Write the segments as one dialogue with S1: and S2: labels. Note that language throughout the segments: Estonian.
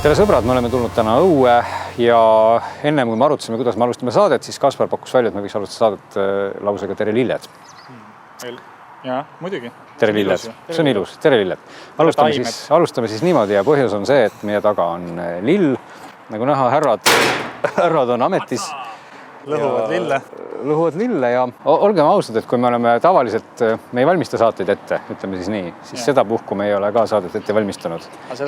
S1: Tere sõbrad, me oleme tulnud täna õue ja ennem kui me arutasime, kuidas me alustame saadet, siis Kaspar pakkus välja, et me võiks alustada saadet lausega Tere lilled.
S2: Jaa, muidugi.
S1: Tere lilled. See on ilus. Tere lilled. Alustame siis niimoodi ja põhjus on see, et meie taga on lill. Nagu näha, härrad on ametis. Lõhuvad lille ja olgem ausad, et kui me oleme tavaliselt, me ei valmista saateid ette, ütleme siis nii, siis seda puhku me ei ole ka saadet ette valmistanud.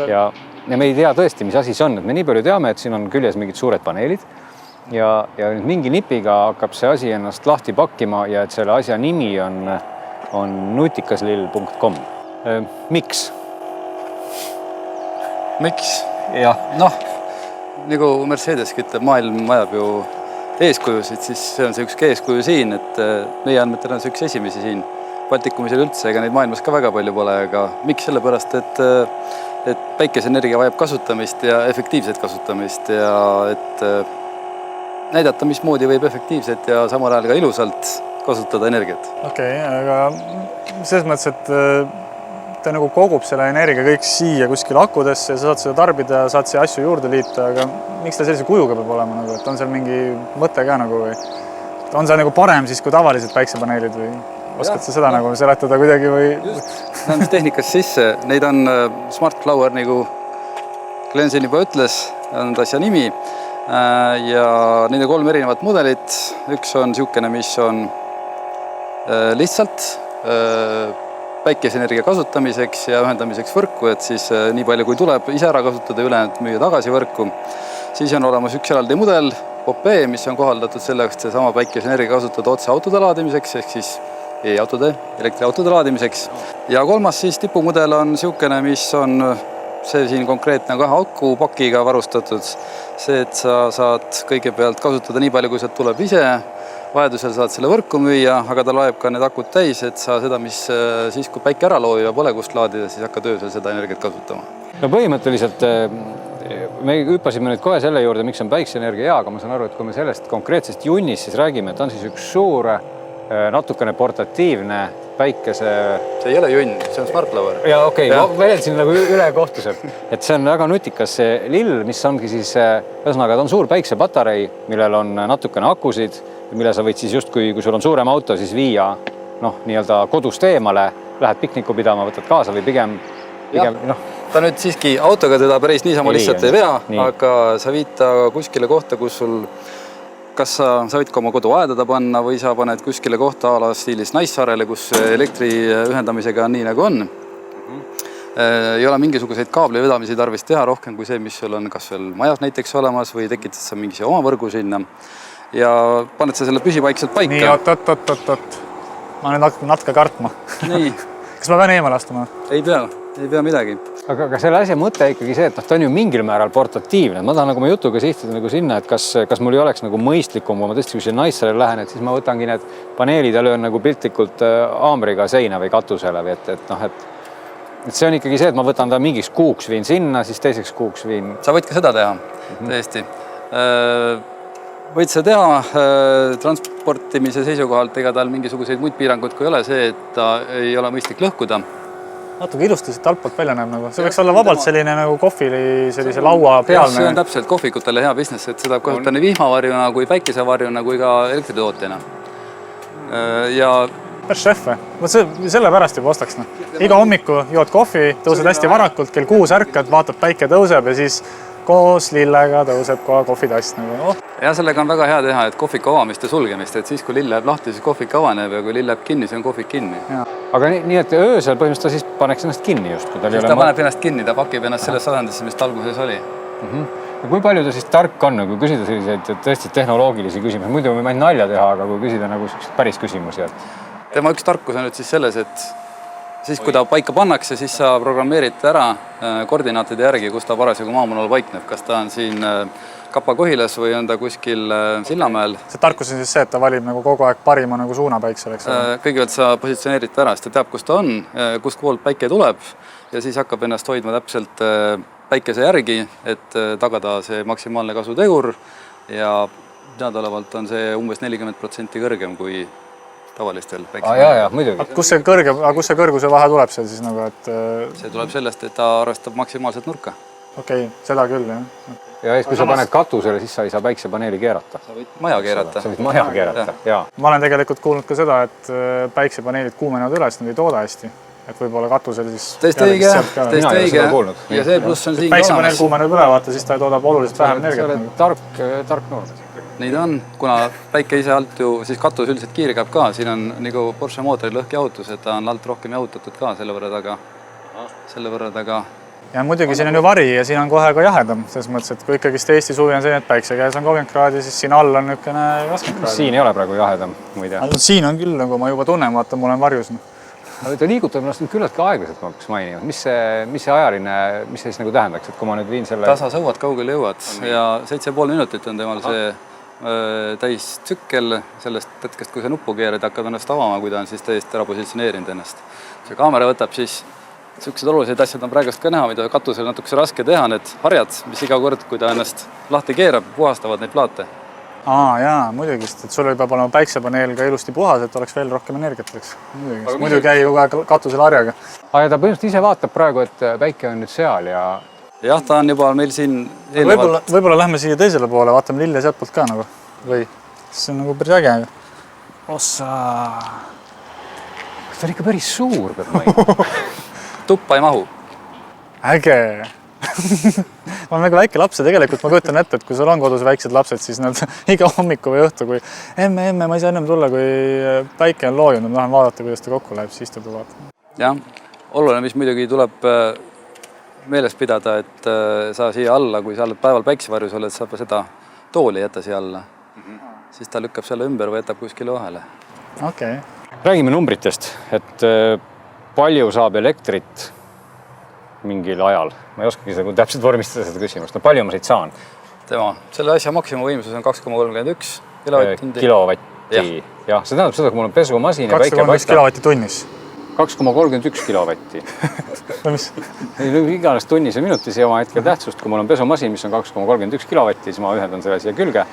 S1: Ja me ei tea tõesti, mis asi see on. Me nii palju teame, et siin on küljes mingid suured paneelid ja nüüd mingi nipiga hakkab see asi ennast lahti pakkima ja et selle asja nimi on nutikaslill.com. Miks?
S3: Miks?
S1: Jah.
S3: Noh, nagu Mercedeski ütleb, maailm vajab ju eeskujusid, siis see on see üks eeskuju siin, et meie andmetel on see üks esimesi siin Baltikumisel üldse, ega neid maailmas ka väga palju pole, aga miks sellepärast, et päikeseenergia vajab kasutamist ja efektiivset kasutamist ja et näidata, mismoodi võib efektiivselt ja samal ajal ka ilusalt kasutada energiat.
S2: Okei, aga selles mõttes, et ta nagu kogub selle energia kõik siia kuskil akudesse ja sa saad seda tarbida ja saad siia asju juurde liita, aga miks ta sellise kujuga peab olema? Nagu, et on seal mingi mõte ka nagu või on see nagu parem siis kui tavalised päiksepaneelid või oskad sa seda nagu seletada kuidagi või?
S3: Näen tehnikas sisse, neid on Smart Flower, nagu Glenn juba ütles, on asja nimi ja neid on 3 erinevat mudelit. Üks on siukene, mis on lihtsalt päikeseenergia kasutamiseks ja ühendamiseks võrku, et siis nii palju kui tuleb ise ära kasutada, ülejäänud müüa tagasi võrku. Siis on olemas üks eraldi mudel, POP, mis on kohaldatud selleks, et sama päikeseenergia kasutada otse autode laadimiseks, ehk siis e-autode, elektriautode laadimiseks. Ja kolmas siis tipumudel on siukene, mis on see siin konkreetne 2 akupakiga varustatud. See, et sa saad kõigepealt kasutada nii palju, kui sealt tuleb ise, vajadusel saad selle võrku müüa, aga ta loeb ka need akud täis, et sa seda, mis siis, kui päike ära loobib ja pole kust laadida, siis hakkad öösel seda energiat kasutama.
S1: No põhimõtteliselt me hüppasime nüüd kohe selle juurde, miks on päikeseenergia hea, aga ma saan aru, et kui me sellest konkreetsest junnist siis räägime, et on siis üks suur, natukene portatiivne päikese...
S3: See ei ole junn, see on Smart Flower.
S1: Ja okei, ma väljendasin nagu üle kohtusel, et see on väga nutikas see lill, mis ongi siis, ühesõnaga, ta on suur päiksepatarei, millel on natukene akusid, mille sa võid siis just, kui sul on suurem auto, siis viia nii-öelda kodust eemale, lähed pikniku pidama, võtad kaasa või pigem
S3: Ta nüüd siiski autoga teda päris niisama lihtsalt ei vea, aga sa viid ta kuskile kohta, kus sul kas sa võid ka oma kodu aedada panna või sa paned kuskile kohta ala stiilis Naissaarele, kus elektri ühendamisega on nii nagu on. Ei ole mingisuguseid kaabli vedamisi tarvis teha rohkem kui see, mis sul on kas veel majas näiteks olemas või tekitad sa mingise oma võrgu sinna ja paned sa selle püsipaikselt paika.
S2: Nii, oot. Ma nüüd natuke kartma.
S3: Nii.
S2: Kas ma pean eemale astuma?
S3: Ei pea midagi.
S1: Aga selle asja mõte ikkagi see, et ta on ju mingil määral portatiivne. Ma tahan nagu ma jutuga sihtida nagu sinna, et kas mul ei oleks nagu mõistlikum, kui ma tõesti kui Naissaarele lähen, et siis ma võtangi need paneelid ja löön nagu piltlikult aamriga seina või katusele või et see on ikkagi see, et ma võtan ta mingiks kuuks viin sinna, siis teiseks kuuks viin.
S3: Sa võid ka seda teha, tõesti. Võid seda teha transportimise seisukohalt, ega tal mingisuguseid muid piirangud kui ei ole see, et ta ei ole mõistlik lõhkuda.
S2: Natuke ilusti siit altpoolt välja näeb nagu. See võiks olla vabalt selline nagu kohvili sellise laua peal.
S3: See on täpselt kohvikutele hea business, et seda kasutada nii vihmavarjuna kui päikesevarjuna kui ka elektritootjana. Ja
S2: päris šef või? Selle pärast juba ostaks. Iga hommiku jood kohvi, tõused hästi varakult, kell 6 ärkad, vaatad päike tõuseb ja siis koos lillega tõuseb kohe kohvitast.
S3: Ja sellega on väga hea teha, et kohvik avamist ja sulgemist, et siis kui lill läheb lahti, siis kohvik avaneb ja kui lill läheb kinni, siis on kohvik kinni.
S1: Aga nii, et öösel põhimõtteliselt siis paneks ennast kinni just.
S3: Ta paneb ennast kinni, ta pakib ennast selles asendisse, mis ta alguses oli.
S1: Ja kui palju ta siis tark on, kui küsida selliseid tõesti tehnoloogilisi küsimusi, muidu võime ainult nalja teha, aga kui küsida nagu päris küsimusi.
S3: Tema üks tarkus on nüüd siis selles, et siis kui ta paika pannakse, siis sa programmeerid ära koordinaatide järgi, kus ta parasjagu maamunal paikneb. Kas ta on siin Kapa-Kohilas või on ta kuskil Sillamäel.
S2: See tarkus on siis see, et ta valib nagu kogu aeg parima nagu suuna päiksele.
S3: Kõigepealt sa positsioneerid ära, sest ta teab, kus ta on, kust poolt päike tuleb ja siis hakkab ennast hoidma täpselt päikese järgi, et tagada see maksimaalne kasutegur ja teadaolevalt on see umbes 40% kõrgem kui tavalistel päikesel.
S1: Jaa, muidugi.
S2: Kus see kõrguse vahe tuleb seal siis nagu, et...
S3: See tuleb sellest, et ta arvestab maksimaalset nurka.
S2: Okei, seda küll, jah.
S1: ja siis, kui sa paned katusele, siis sa ei saa päiksepaneeli keerata.
S3: Sa võid maja keerata.
S1: Sa võid maja keerata, jaa.
S2: Ma olen tegelikult kuulnud ka seda, et päiksepaneelid kuumenevad üles, nad ei tooda hästi. Et võib-olla katusel siis...
S3: Tõesti õige. Ja see pluss on siin ka
S2: päiksepaneel
S3: olemas.
S2: kuumeneb üle, vaata, siis ta toodab oluliselt vähem energiat.
S1: Sa oled tark noor.
S3: Neid on, kuna päike ise alt ju, siis katus üldiselt kiirgab ka. Siin on nagu Porsche mootori lõhkjahutus, et ta on alt rohkem jahutatud ka selle võrra taga.
S2: Ja muidugi siin on ju vari ja siin on kohe ka jahedam. Selles mõttes, et kui ikkagi Eesti suvi on selline, et päikse käes on 30 kraadi, siis siin all on niisugune 20 kraadi.
S1: Siin ei ole praegu jahedam, muide.
S2: Siin on küll, nagu ma juba tunnen, vaata, mul on varjus.
S1: Ta liigutab ennast nüüd küllaltki aeglaselt, ma peaks mainima. Mis see ajaline, mis see siis nagu tähendaks, et kui ma nüüd viin selle...
S3: Tasa sõuad, kaugele jõuad ja 7,5 minutit on temal see täistsükkel sellest hetkest, kui sa nuppu keerad, hakkab ennast avama, kui ta on siis täiesti ära positsioneerinud ennast. See kaamera võtab siis sellised olulised asjad on praegust ka näha, mida katusel natukese raske teha, need harjad, mis iga kord, kui ta ennast lahti keerab, puhastavad neid plaate.
S2: Jaa, muidugi, et sul peab olema päiksepaneel ka ilusti puhas, et oleks veel rohkem energiat. Muidu käi kogu aeg katusel harjaga.
S1: Ja ta põhimõtteliselt ise vaatab praegu, et päike on nüüd seal ja...
S3: Jah, ta on juba meil siin
S2: Võib-olla lähme siia teisele poole, vaatame lille sealt poolt ka nagu. Või see on nagu päris äge. Ossa!
S1: Ta on ikka päris suur, peab mainima.
S3: Tuppa ei mahu.
S2: Äge! Ma olen nagu väike laps ja tegelikult ma kujutan ette, et kui sul on kodus väiksed lapsed, siis nad iga hommiku või õhtu, kui emme, ma ei saa ennem tulla, kui päike on loojunud, ma lähen vaadata, kuidas ta kokku läheb, siis istub ja vaatama.
S3: Jah, oluline, mis muidugi tuleb meeles pidada, et sa siia alla, kui sa oled päeval päiksevarjus oled, saab seda tooli jätta siia alla. Siis ta lükkab selle ümber või jätab kuskile vahele.
S2: Okei.
S1: Räägime numbritest, et palju saab elektrit mingil ajal. Ma ei oskagi seda täpselt vormistada seda küsimust. No palju ma siit saan?
S3: Selle asja maksimumvõimsus on 2,31 kilovatti.
S1: Kilovatti. Jah, see tähendab seda, kui mul on pesumasin ja päike
S2: 2,31 kilovatti tunnis.
S1: 2,31 kilovatti.
S2: Või mis?
S1: Iganes tunnis ja minutis ei oma hetkel tähtsust. Kui mul on pesumasin, mis on 2,31 kilovatti, siis ma ühendan selle siia külge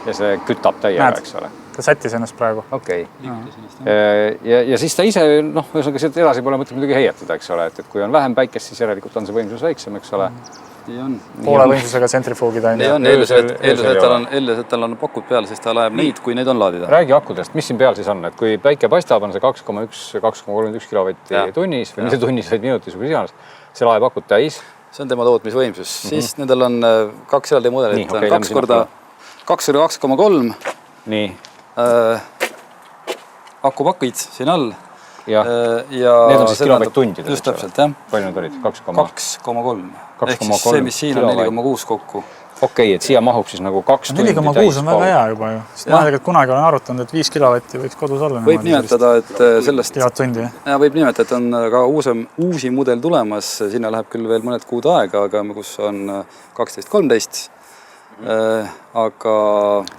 S1: ja see kütab täiega, eks ole.
S2: Ta sättis ennast praegu.
S1: Okei. Ja siis ta ise, ühesõnaga sealt edasi pole mõtet muidugi heietada, eks ole. Et kui on vähem päikest, siis järelikult on see võimsus väiksem, eks ole.
S2: Poole võimsusega tsentrifuugida.
S3: Eeldus, et tal on pakud peal, siis ta laeb neid, kui neid on laadida.
S1: Räägi akudest, mis siin peal siis on? Et kui päike paistab, on see 2,31 kilovatti tunnis või mitte tunnis, vaid minutis või iganes. See laeb akud täis. See
S3: on tema tootmisvõimsus. Siis nendel on kaks eraldi mudelit. 2x2,3.
S1: Nii.
S3: Akupakid siin all.
S1: Ja need on siis kilovatt-tundidel.
S3: Just täpselt, jah.
S1: Palju need olid?
S3: 2,3. Ehk siis see, mis siin on 4,6 kokku.
S1: Okei, et siia mahub siis nagu 2 tundi täis.
S2: 4,6 on väga hea juba ju. Sest ma tegelikult kunagi olen arutanud, et 5 kilovatti võiks kodus olla.
S3: Võib nimetada, et sellest...
S2: Kilovatt-tundi, jah?
S3: Võib nimetada, et on ka uusi mudel tulemas. Sinna läheb küll veel mõned kuud aega, aga kus on 12-13. Aga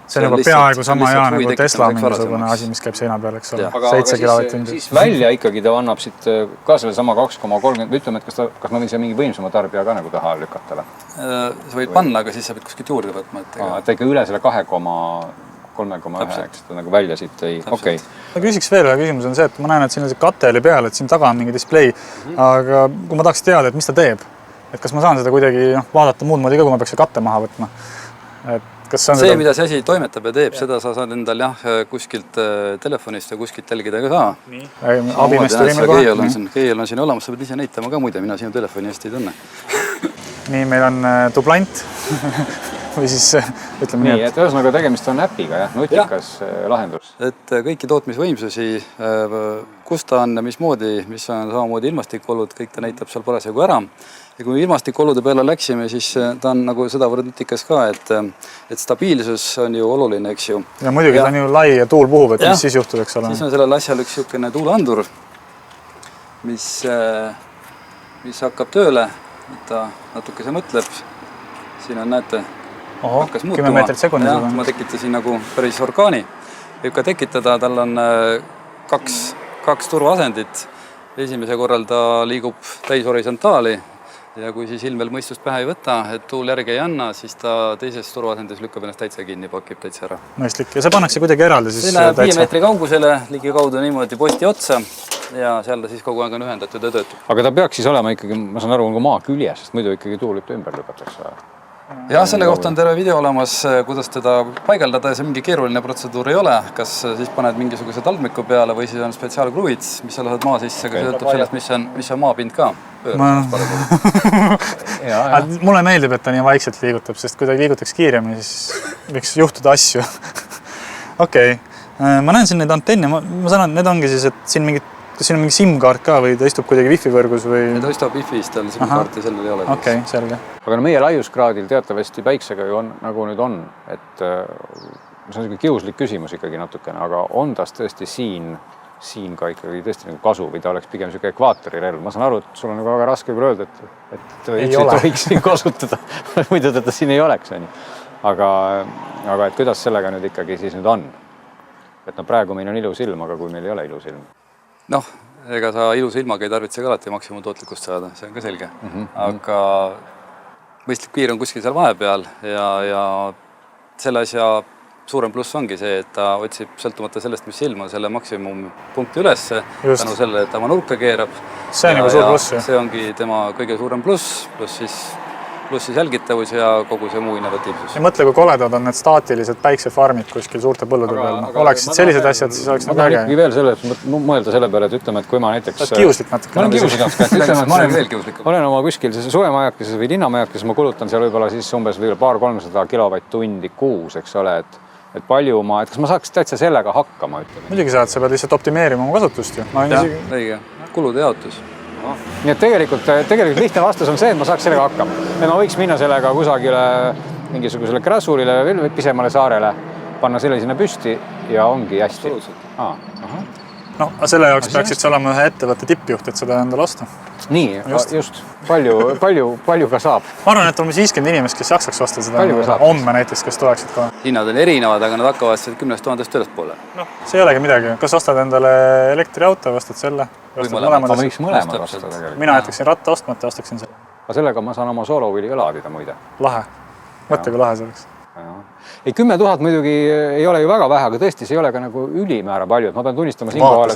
S2: see on juba peaaegu sama hea nagu Tesla mingisugune asi, mis käib seina peal, eks ole. 7 kilovatt-tundi.
S1: Siis välja ikkagi ta annab siit ka selle sama 2,30, ütleme, et kas ma võin siia mingi võimsama tarbija ka nagu taha lükata?
S3: Sa võid panna, aga siis sa pead kuskilt juurde võtma.
S1: Et ta ikka üle selle 2,3,1, eks ta nagu välja siit ei... Okei.
S2: Ma küsiks veel ühe küsimus on see, et ma näen, et siin on see kate oli peal, et siin taga on mingi display, aga kui ma tahaks teada, et mis ta teeb, et kas ma saan seda kuidagi vaadata muud moodi ka, kui ma peaks katte maha võtma? See,
S3: mida see asi toimetab ja teeb, seda sa saad endal kuskilt telefonist ja kuskilt jälgida ka saa.
S2: Abimeeste võime kohe.
S3: Keiel on siin olemas, sa pead ise näitama ka muide, mina sinu telefoni hästi ei tunne.
S2: Nii, meil on dublant või siis ütleme
S1: nii, et ühesõnaga tegemist on äpiga, nutikas lahendus.
S3: Et kõiki tootmisvõimsusi, kus ta on ja mismoodi, mis on samamoodi ilmastikuolud, kõik ta näitab seal parasjagu ära. Ja kui ilmastikuolude peale läksime, siis ta on nagu sedavõrd nutikas ka, et stabiilsus on ju oluline, eks ju.
S2: Ja muidugi ta on ju lai ja tuul puhub, et mis siis juhtub, eks ole.
S3: Siis on sellel asjal üks niisugune tuuleandur, mis hakkab tööle, et ta natukese mõtleb. Siin on, näete, hakkas muutuma.
S2: 10 meetrit sekundis.
S3: Ma tekitasin nagu päris orkaani. Võib ka tekitada, tal on kaks turvaasendit. Esimese korral ta liigub täis horisontaali. Ja kui siis ilm veel mõistust pähe ei võta, et tuul järgi ei anna, siis ta teises turvaasendis lükkab ennast täitsa kinni, pakib täitsa ära.
S2: Mõistlik. Ja see pannakse kuidagi eraldi siis?
S3: See läheb 5 meetri kaugusele, ligi kaudu niimoodi posti otsa. ja seal ta siis kogu aeg on ühendatud ja töötab.
S1: aga ta peaks siis olema ikkagi, ma saan aru, nagu maa küljes, sest muidu ikkagi tuul võib ta ümber lükatakse.
S3: jah, selle kohta on terve video olemas, kuidas teda paigaldada ja see mingi keeruline protseduur ei ole. Kas siis paned mingisuguse taldmiku peale või siis on spetsiaalkruvid, mis sa lased maa sisse, aga see sõltub sellest, mis on maapind ka.
S2: Mulle meeldib, et ta nii vaikselt liigutab, sest kui ta liigutaks kiiremini, siis võiks juhtuda asju. Okei. Ma näen siin neid antenne, ma saan, et need ongi siis, et siin mingid, kas siin on mingi SIM-kaart ka või ta istub kuidagi Wi-Fi võrgus või?
S3: Ta istub Wi-Fi's, tal SIM-kaarti sellel ei ole.
S2: Okei, selge.
S1: Aga no meie laiuskraadil teatavasti päiksega ju on, nagu nüüd on, et see on kiuslik küsimus ikkagi natukene, aga on tas tõesti siin ka ikkagi tõesti nagu kasu või ta oleks pigem selline ekvaatori relv. Ma saan aru, et sul on nagu väga raske öelda, et ei tohiks siin kasutada, muidu teda siin ei oleks. Aga et kuidas sellega nüüd ikkagi siis nüüd on? Et no praegu meil on ilus ilm, aga kui meil ei ole ilus ilm.
S3: Noh, ega sa ilus ilmaga ei tarvitse ka alati maksimumtootlikkust saada, see on ka selge. Aga mõistlik piir on kuskil seal vahepeal ja selle asja suurem pluss ongi see, et ta otsib sõltumata sellest, mis ilm on, selle maksimumpunkti ülesse, tänu sellele, et ta oma nurka keerab.
S2: See on juba suur pluss.
S3: See ongi tema kõige suurem pluss, pluss siis jälgitavus ja kogu see muu innovatiivsus.
S2: Ja mõtle, kui koledad on need staatilised päiksefarmid kuskil suurte põllude peal. Oleksid sellised asjad, siis oleks
S1: nad äge. Veel mõelda selle peale, et ütleme, et kui ma näiteks...
S2: Oled kiuslik natuke.
S1: Ma olen kiuslik natuke. Ma olen oma kuskil suvemajakises või linnamajakises, ma kulutan seal võib-olla siis umbes 200-300 kilovatt-tundi kuus, eks ole, et palju ma... Kas ma saaks täitsa sellega hakkama, ütleme?
S2: Muidugi saad, sa pead lihtsalt optimeerima oma kasutust ju.
S3: Õige, kulude jaotus.
S1: Nii et tegelikult lihtne vastus on see, et ma saaks sellega hakkama. Ja ma võiks minna sellega kusagile mingisugusele Kräsulile või pisemale saarele, panna selle sinna püsti ja ongi hästi.
S2: No, selle jaoks peaksid sa olema ühe ettevõtte tippjuht, et seda endale osta.
S1: Nii, just. Palju ka saab.
S2: Ma arvan, et on 50 inimest, kes jaksaks osta seda homme näiteks, kes tuleksid kohe.
S3: Hinnad on erinevad, aga nad hakkavad 10 000 ülespoole.
S2: No, see ei olegi midagi. Kas ostad endale elektriauto või ostad selle?
S1: Ma võiks mõlemad osta tegelikult.
S2: Mina jätaksin ratta ostmata ja ostaksin selle.
S1: Aga sellega ma saan oma soolowheeli õladida muide.
S2: Lahe. Mõtle, kui lahe see oleks.
S1: Ei, 10 000 muidugi ei ole ju väga vähe, aga tõesti see ei ole ka nagu ülimäära palju. Ma pean tunnistama siinkohal,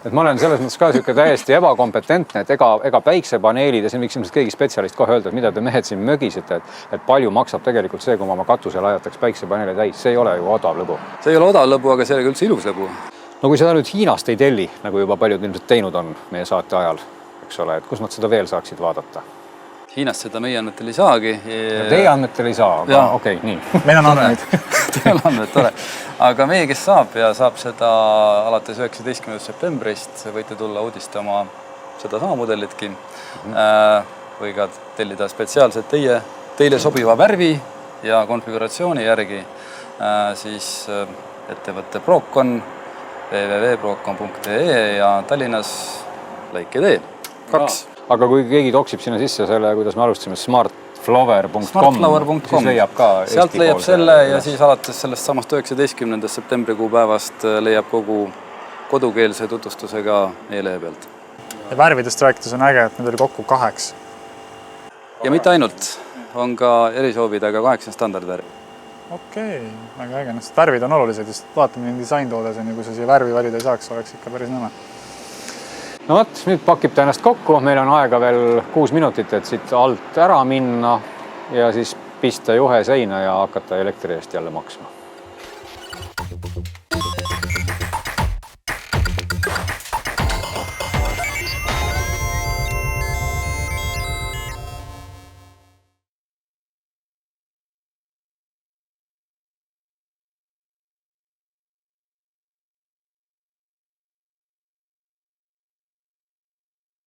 S1: et ma olen selles mõttes ka siuke täiesti ebakompetentne, et ega päiksepaneelid ja siin võiks ilmselt keegi spetsialist kohe öelda, et mida te mehed siin mögisite, et palju maksab tegelikult see, kui ma oma katusel ajataks päiksepaneele täis. See ei ole ju odav lõbu.
S3: See ei ole odav lõbu, aga see ei ole üldse ilus lõbu.
S1: No kui seda nüüd Hiinast ei telli, nagu juba paljud ilmselt teinud on meie saate ajal, eks ole, et kus nad seda veel saaksid vaadata?
S3: Hiinast seda meie andmetel ei saagi.
S1: Teie andmetel ei saa, aga okei, nii.
S2: Meil on andmeid.
S3: Teil on andmed, tore. Aga meie, kes saab ja saab seda alates 19. septembrist, võite tulla uudistama seda sama mudelitki või ka tellida spetsiaalselt teile sobiva värvi ja konfiguratsiooni järgi siis ettevõtte Procon www.procon.ee ja Tallinnas Lõike tee 2.
S1: Aga kui keegi toksib sinna sisse selle, kuidas me alustasime, smartflower.com, siis leiab ka Eesti
S3: sealt leiab selle ja siis alates sellest samast 19. septembrikuu päevast leiab kogu kodukeelse tutvustusega meie lehe pealt.
S2: Ja värvidest rääkides on äge, et need oli kokku 8.
S3: Ja mitte ainult, on ka erisoobidega 8 standardvärvi.
S2: Okei, väga äge. Värvid on olulised, just vaatame nii disaintoodes, kui sa siia värvi valida ei saaks, oleks ikka päris nõme.
S1: No võt, nüüd pakib ta ennast kokku, meil on aega veel 6 minutit, et siit alt ära minna ja siis pista juhe seina ja hakata elektri eest jälle maksma.